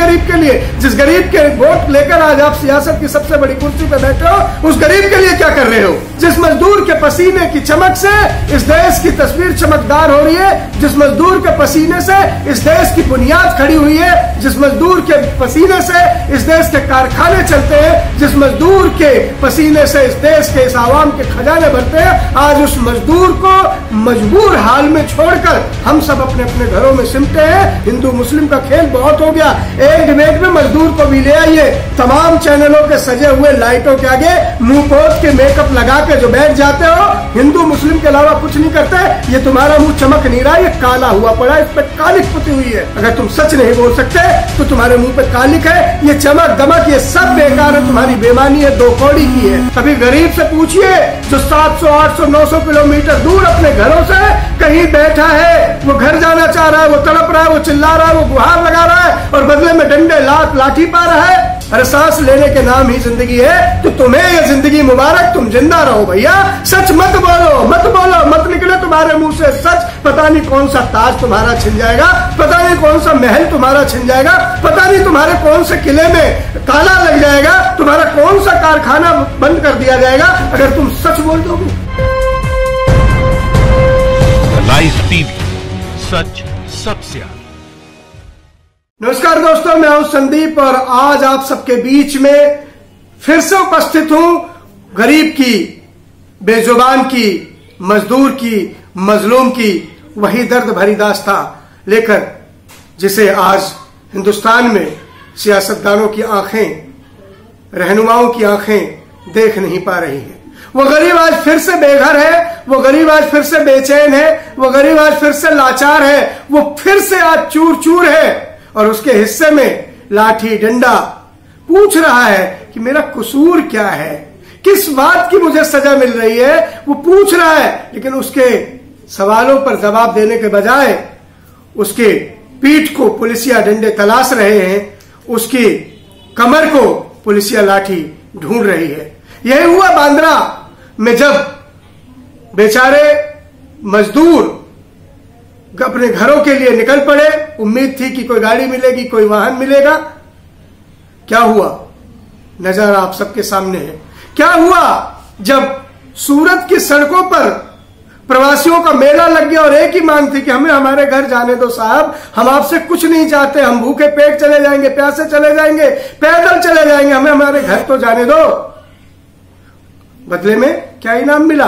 गरीब के लिए? जिस गरीब के वोट लेकर आज आप सियासत की सबसे बड़ी कुर्सी पे बैठे हो, उस गरीब के लिए क्या कर रहे हो? जिस मजदूर के पसीने की चमक से इस देश की तस्वीर चमकदार हो रही है, जिस मजदूर के पसीने से इस देश की बुनियाद खड़ी हुई है, जिस मजदूर के पसीने से इस देश के कारखाने चलते हैं, जिस मजदूर के पसीने से इस देश के, इस आवाम के खजाने भरते हैं, आज उस मजदूर को मजबूर हाल में छोड़कर हम सब अपने अपने घरों में सिमटे हैं। हिंदू मुस्लिम का खेल बहुत हो गया। एक डिबेट में मजदूर को भी ले आइए, तमाम चैनलों के सजे हुए लाइटों के आगे मुंह पोत के मेकअप लगा के जो बैठ जाते हो, हिंदू मुस्लिम के अलावा कुछ नहीं करते। ये तुम्हारा मुंह चमक नहीं रहा, ये काला हुआ पड़ा, इस पे कालिक पुती हुई है। अगर तुम सच नहीं बोल सकते तो तुम्हारे मुंह पे कालिक है। ये चमक दमक ये सब बेकार है, तुम्हारी बेईमानी है, दो कौड़ी की है। कभी गरीब से पूछिए जो 700, 800, 900 किलोमीटर दूर अपने घरों से कहीं बैठा है, वो घर जाना चाह रहा है, वो तड़प रहा है, वो चिल्ला रहा है, वो गुहार लगा रहा है और बदले में डंडे लाठी पा रहा है। अरे सांस लेने के नाम ही जिंदगी है, तो तुम्हें ये जिंदगी मुबारक, तुम जिंदा रहो भैया। सच मत बोलो, मत बोलो, मत निकले तुम्हारे मुंह से सच। पता नहीं कौन सा ताज तुम्हारा छिन जाएगा, पता नहीं कौन सा महल तुम्हारा छिन जाएगा, पता नहीं तुम्हारे कौन से किले में ताला लग जाएगा, तुम्हारा कौन सा कारखाना बंद कर दिया जाएगा अगर तुम सच बोल दोगे। लाइव टीवी, सच सबसे आगे। नमस्कार दोस्तों, मैं हूं संदीप और आज आप सबके बीच में फिर से उपस्थित हूं गरीब की, बेजुबान की, मजदूर की, मजलूम की वही दर्द भरी दास्तां लेकर, जिसे आज हिंदुस्तान में सियासतदानों की आंखें, रहनुमाओं की आंखें देख नहीं पा रही हैं। वो गरीब आज फिर से बेघर है, वो गरीब आज फिर से बेचैन है, वो गरीब आज फिर से लाचार है, वो फिर से आज चूर चूर है और उसके हिस्से में लाठी डंडा पूछ रहा है कि मेरा कसूर क्या है, किस बात की मुझे सजा मिल रही है, वो पूछ रहा है। लेकिन उसके सवालों पर जवाब देने के बजाय उसके पीठ को पुलिसिया डंडे तलाश रहे हैं, उसकी कमर को पुलिसिया लाठी ढूंढ रही है। यही हुआ बांद्रा में जब बेचारे मजदूर अपने घरों के लिए निकल पड़े। उम्मीद थी कि कोई गाड़ी मिलेगी, कोई वाहन मिलेगा। क्या हुआ नजारा आप सबके सामने है। क्या हुआ जब सूरत की सड़कों पर प्रवासियों का मेला लग गया और एक ही मांग थी कि हमें हमारे घर जाने दो साहब, हम आपसे कुछ नहीं चाहते, हम भूखे पेट चले जाएंगे, प्यासे चले जाएंगे, पैदल चले जाएंगे, हमें हमारे घर तो जाने दो। बदले में क्या इनाम मिला?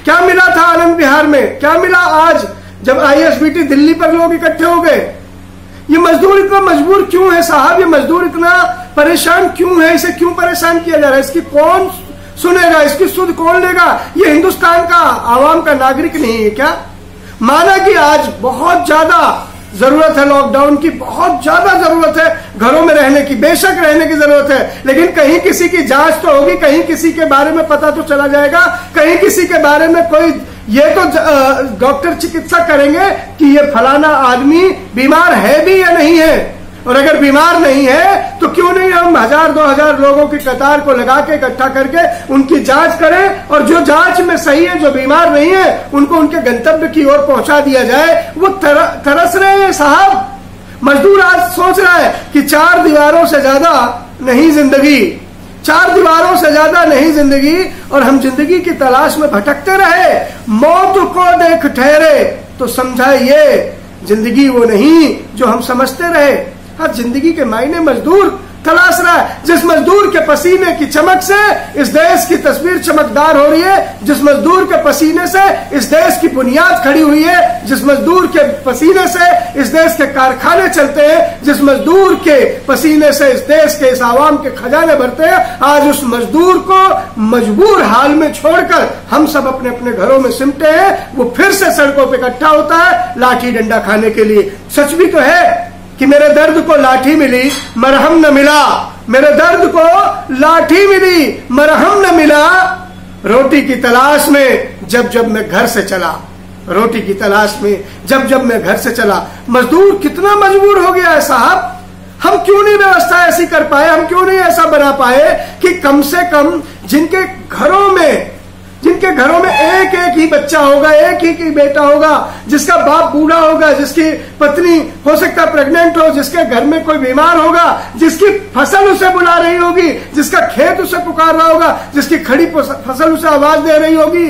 क्या मिला था आनंद विहार में? क्या मिला आज जब ISBT दिल्ली पर लोग इकट्ठे हो गए? ये मजदूर इतना मजबूर क्यों है साहब? ये मजदूर इतना परेशान क्यों है? इसे क्यों परेशान किया जा रहा है? इसकी कौन सुनेगा? इसकी सुध कौन लेगा? ये हिंदुस्तान का आवाम का नागरिक नहीं है क्या? माना कि आज बहुत ज्यादा जरूरत है लॉकडाउन की, बहुत ज्यादा जरूरत है घरों में रहने की, बेशक रहने की जरूरत है, लेकिन कहीं किसी की जांच तो होगी, कहीं किसी के बारे में पता तो चला जाएगा, कहीं किसी के बारे में कोई ये तो डॉक्टर चिकित्सा करेंगे कि ये फलाना आदमी बीमार है भी या नहीं है। और अगर बीमार नहीं है तो क्यों नहीं हम 1000-2000 लोगों की कतार को लगा के इकट्ठा करके उनकी जांच करें, और जो जांच में सही है, जो बीमार नहीं है, उनको उनके गंतव्य की ओर पहुंचा दिया जाए। वो तरस रहे हैं साहब। मजदूर आज सोच रहा है कि 4 दीवारों से ज्यादा नहीं जिंदगी, 4 दीवारों से ज्यादा नहीं जिंदगी, और हम जिंदगी की तलाश में भटकते रहे। मौत को देख ठहरे तो समझा ये जिंदगी वो नहीं जो हम समझते रहे। हाँ, जिंदगी के मायने मजदूर तलाश रहा है। जिस मजदूर के पसीने की चमक से इस देश की तस्वीर चमकदार हो रही है, जिस मजदूर के पसीने से इस देश की बुनियाद खड़ी हुई है, जिस मजदूर के पसीने से इस देश के कारखाने चलते हैं, जिस मजदूर के पसीने से इस देश के, इस आवाम के खजाने भरते हैं, आज उस मजदूर को मजबूर हाल में छोड़कर हम सब अपने अपने घरों में सिमटे हैं। वो फिर से सड़कों पर इकट्ठा होता है लाठी डंडा खाने के लिए। सच भी तो है कि मेरे दर्द को लाठी मिली, मरहम न मिला। मेरे दर्द को लाठी मिली, मरहम न मिला। रोटी की तलाश में जब मैं घर से चला, रोटी की तलाश में जब मैं घर से चला। मजदूर कितना मजबूर हो गया है साहब। हम क्यों नहीं व्यवस्था ऐसी कर पाए, हम क्यों नहीं ऐसा बना पाए कि कम से कम जिनके घरों में जिनके घरों में एक एक ही बच्चा होगा, एक ही बेटा होगा, जिसका बाप बूढ़ा होगा, जिसकी पत्नी हो सकता है प्रेग्नेंट हो, जिसके घर में कोई बीमार होगा, जिसकी फसल उसे बुला रही होगी, जिसका खेत उसे पुकार रहा होगा, जिसकी खड़ी फसल उसे आवाज दे रही होगी।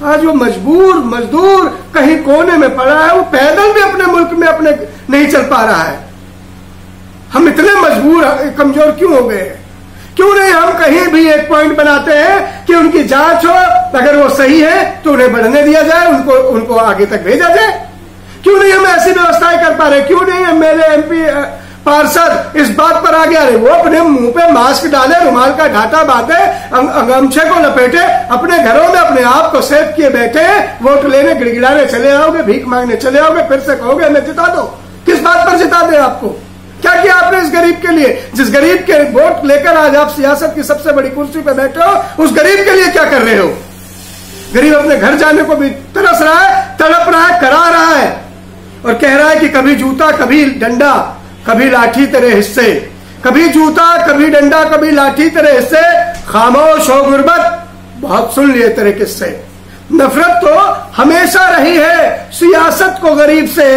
आज वो मजदूर कहीं कोने में पड़ा है, वो पैदल भी अपने मुल्क में अपने नहीं चल पा रहा है। हम इतने मजबूर कमजोर क्यों हो गए? क्यों नहीं हम कहीं भी एक पॉइंट बनाते हैं कि उनकी जांच हो, अगर वो सही है तो उन्हें बढ़ने दिया जाए, उनको आगे तक भेजा जाए? क्यों नहीं हम ऐसी व्यवस्थाएं कर पा रहे? क्यों नहीं मेरे एमपी पार्षद इस बात पर आगे आ रहे? वो अपने मुंह पे मास्क डाले, रुमाल का ढाटा बांधे, गमछे को लपेटे, अपने घरों में अपने आप को सेफ किए बैठे, वोट लेने गिड़गिड़ाने चले आओगे, भीख मांगने चले आओगे, फिर से कहोगे हमें जिता दो। किस बात पर जिता दे? आपको क्या किया आपने इस गरीब के लिए? जिस गरीब के वोट लेकर आज आप सियासत की सबसे बड़ी कुर्सी पर बैठे हो, उस गरीब के लिए क्या कर रहे हो? गरीब अपने घर जाने को भी तरस रहा है, तड़प रहा है, करा रहा है और कह रहा है कि कभी जूता कभी डंडा कभी लाठी तेरे हिस्से, कभी जूता कभी डंडा कभी लाठी तेरे हिस्से, खामोश हो गुर्बत बहुत सुन लिए तेरे किस्से। नफरत तो हमेशा रही है सियासत को गरीब से,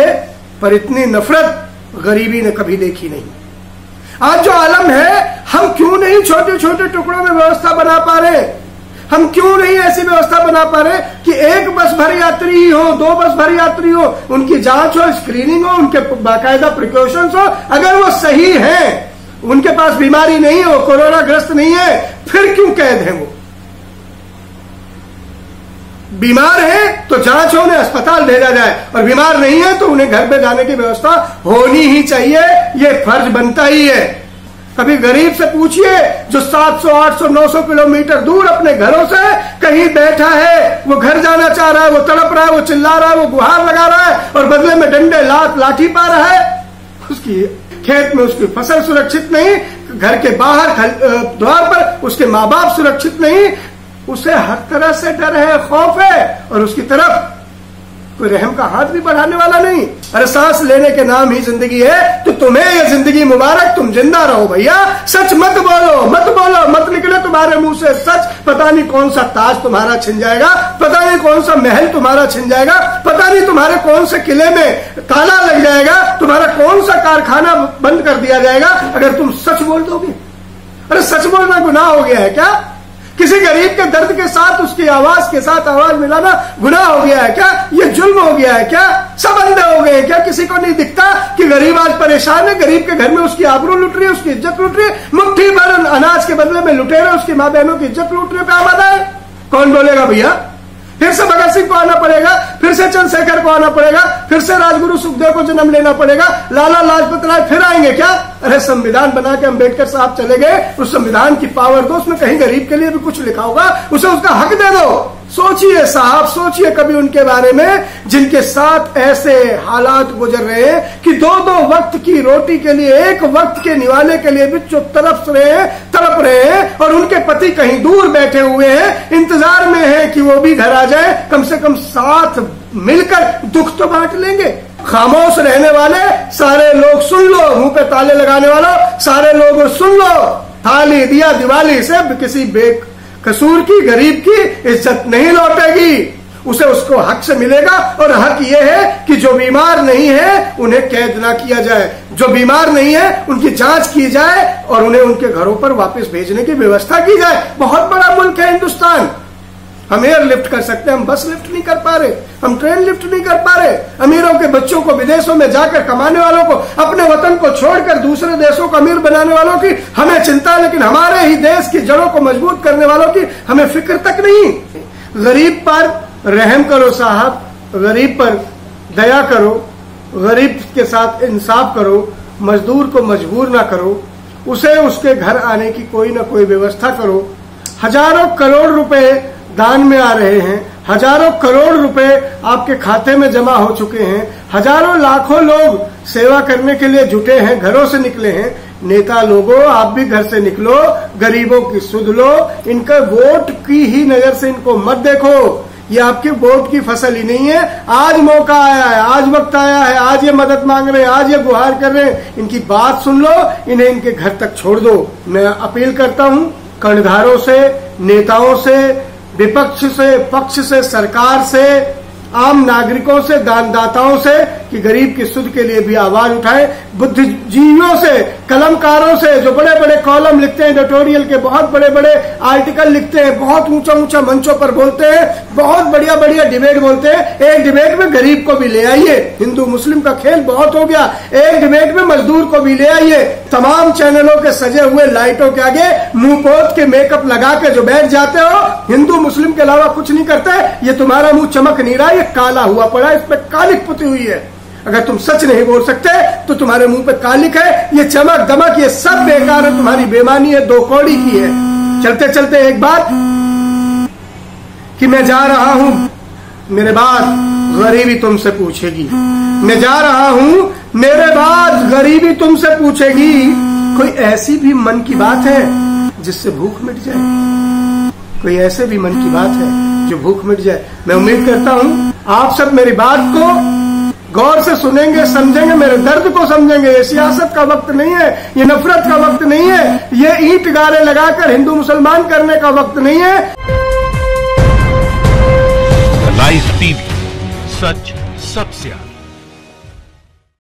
पर इतनी नफरत गरीबी ने कभी देखी नहीं। आज जो आलम है, हम क्यों नहीं छोटे छोटे टुकड़ों में व्यवस्था बना पा रहे? हम क्यों नहीं ऐसी व्यवस्था बना पा रहे कि एक बस भर यात्री ही हो, 2 बस भर यात्री हो, उनकी जांच हो, स्क्रीनिंग हो, उनके बाकायदा प्रिकॉशंस हो, अगर वो सही हैं, उनके पास बीमारी नहीं हो, कोरोना ग्रस्त नहीं है, फिर क्यों कैद है? वो बीमार है तो जांच होने अस्पताल भेजा जाए, और बीमार नहीं है तो उन्हें घर पे जाने की व्यवस्था होनी ही चाहिए, ये फर्ज बनता ही है। कभी गरीब से पूछिए जो 700, 800, 900 किलोमीटर दूर अपने घरों से कहीं बैठा है, वो घर जाना चाह रहा है, वो तड़प रहा है, वो चिल्ला रहा है, वो गुहार लगा रहा है और बदले में डंडे लाठी पा रहा है। उसकी खेत में उसकी फसल सुरक्षित नहीं, घर के बाहर द्वार पर उसके माँ बाप सुरक्षित नहीं, उसे हर तरह से डर है, खौफ है, और उसकी तरफ कोई रहम का हाथ भी बढ़ाने वाला नहीं। अरे सांस लेने के नाम ही जिंदगी है, तो तुम्हें यह जिंदगी मुबारक, तुम जिंदा रहो भैया। सच मत बोलो, मत निकले तुम्हारे मुंह से सच। पता नहीं कौन सा ताज तुम्हारा छिन जाएगा, पता नहीं कौन सा महल तुम्हारा छिन जाएगा, पता नहीं तुम्हारे कौन से किले में ताला लग जाएगा, तुम्हारा कौन सा कारखाना बंद कर दिया जाएगा अगर तुम सच बोल दोगे। अरे सच बोलना गुनाह हो गया है क्या? किसी गरीब के दर्द के साथ उसकी आवाज के साथ आवाज मिलाना गुनाह हो गया है क्या? ये जुल्म हो गया है क्या? सब अंधे हो गए हैं क्या? किसी को नहीं दिखता कि गरीब आज परेशान है, गरीब के घर में उसकी आबरू लुट रही है, उसकी इज्जत लुट रही है, मुट्ठी भर अनाज के बदले में लुटेरे उसकी माँ बहनों की इज्जत लूटने पे आबादा है। कौन बोलेगा भैया? फिर से भगत सिंह को आना पड़ेगा, फिर से चंद्रशेखर को आना पड़ेगा, फिर से राजगुरु सुखदेव को जन्म लेना पड़ेगा, लाला लाजपत राय फिर आएंगे क्या? अरे संविधान बना के अम्बेडकर साहब चले गए, उस संविधान की पावर दो, उसमें कहीं गरीब के लिए भी कुछ लिखा होगा, उसे उसका हक दे दो। सोचिए साहब, सोचिए कभी उनके बारे में जिनके साथ ऐसे हालात गुजर रहे हैं कि 2-2 वक्त की रोटी के लिए, एक वक्त के निवाले के लिए भी तड़प रहे हैं, और उनके पति कहीं दूर बैठे हुए हैं, इंतजार में है कि वो भी घर आ जाए, कम से कम साथ मिलकर दुख तो बांट लेंगे। खामोश रहने वाले सारे लोग सुन लो, मुंह पे ताले लगाने वालों सारे लोग सुन लो, थाली दिया दिवाली से किसी बेकसूर की गरीब की इज्जत नहीं लौटेगी, उसे उसको हक से मिलेगा। और हक ये है कि जो बीमार नहीं है उन्हें कैद ना किया जाए, जो बीमार नहीं है उनकी जांच की जाए और उन्हें उनके घरों पर वापस भेजने की व्यवस्था की जाए। बहुत बड़ा मुल्क है हिंदुस्तान, हम एयर लिफ्ट कर सकते हैं, हम बस लिफ्ट नहीं कर पा रहे, हम ट्रेन लिफ्ट नहीं कर पा रहे। अमीरों के बच्चों को, विदेशों में जाकर कमाने वालों को, अपने वतन को छोड़कर दूसरे देशों को अमीर बनाने वालों की हमें चिंता है, लेकिन हमारे ही देश की जड़ों को मजबूत करने वालों की हमें फिक्र तक नहीं। गरीब पर रहम करो साहब, गरीब पर दया करो, गरीब के साथ इंसाफ करो, मजदूर को मजबूर ना करो, उसे उसके घर आने की कोई ना कोई व्यवस्था करो। हजारों करोड़ रुपए दान में आ रहे हैं, हजारों करोड़ रुपए आपके खाते में जमा हो चुके हैं, हजारों लाखों लोग सेवा करने के लिए जुटे हैं, घरों से निकले हैं। नेता लोगों, आप भी घर से निकलो, गरीबों की सुध लो, इनका वोट की ही नजर से इनको मत देखो। ये आपके वोट की फसल ही नहीं है। आज मौका आया है, आज वक्त आया है, आज ये मदद मांग रहे हैं, आज ये गुहार कर रहे हैं, इनकी बात सुन लो, इन्हें इनके घर तक छोड़ दो। मैं अपील करता हूं कर्णधारों से, नेताओं से, विपक्ष से, पक्ष से, सरकार से, आम नागरिकों से, दानदाताओं से कि गरीब की सुध के लिए भी आवाज उठाएं, बुद्धिजीवियों से, कलमकारों से जो बड़े बड़े कॉलम लिखते हैं, एडिटोरियल के बहुत बड़े बड़े आर्टिकल लिखते हैं, बहुत ऊंचा ऊंचा मंचों पर बोलते हैं, बहुत बढ़िया बढ़िया डिबेट बोलते हैं। एक डिबेट में गरीब को भी ले आइए, हिंदू मुस्लिम का खेल बहुत हो गया, एक डिबेट में मजदूर को भी ले आइए। तमाम चैनलों के सजे हुए लाइटों के आगे मुंह पोत के मेकअप लगा के जो बैठ जाते हो, हिंदू मुस्लिम के अलावा कुछ नहीं करते, ये तुम्हारा मुंह चमक नहीं रहा, ये काला हुआ पड़ा, इस पे कालिक पुती हुई है। अगर तुम सच नहीं बोल सकते तो तुम्हारे मुंह पे कालिक है, ये चमक दमक ये सब बेकार है, तुम्हारी बेईमानी है, दो कौड़ी की है। चलते चलते एक बात कि मैं जा रहा हूं, मेरे बाद गरीबी तुमसे पूछेगी, मैं जा रहा हूं, मेरे बाद गरीबी तुमसे पूछेगी। कोई ऐसी भी मन की बात है जिससे भूख मिट जाए? कोई ऐसे भी मन की बात है जो भूख मिट जाए? मैं उम्मीद करता हूं आप सब मेरी बात को गौर से सुनेंगे, समझेंगे, मेरे दर्द को समझेंगे। ये सियासत का वक्त नहीं है, ये नफरत का वक्त नहीं है, ये ईंट गारे लगाकर हिंदू मुसलमान करने का वक्त नहीं है। लाइव टीवी, सच सबसे आगे।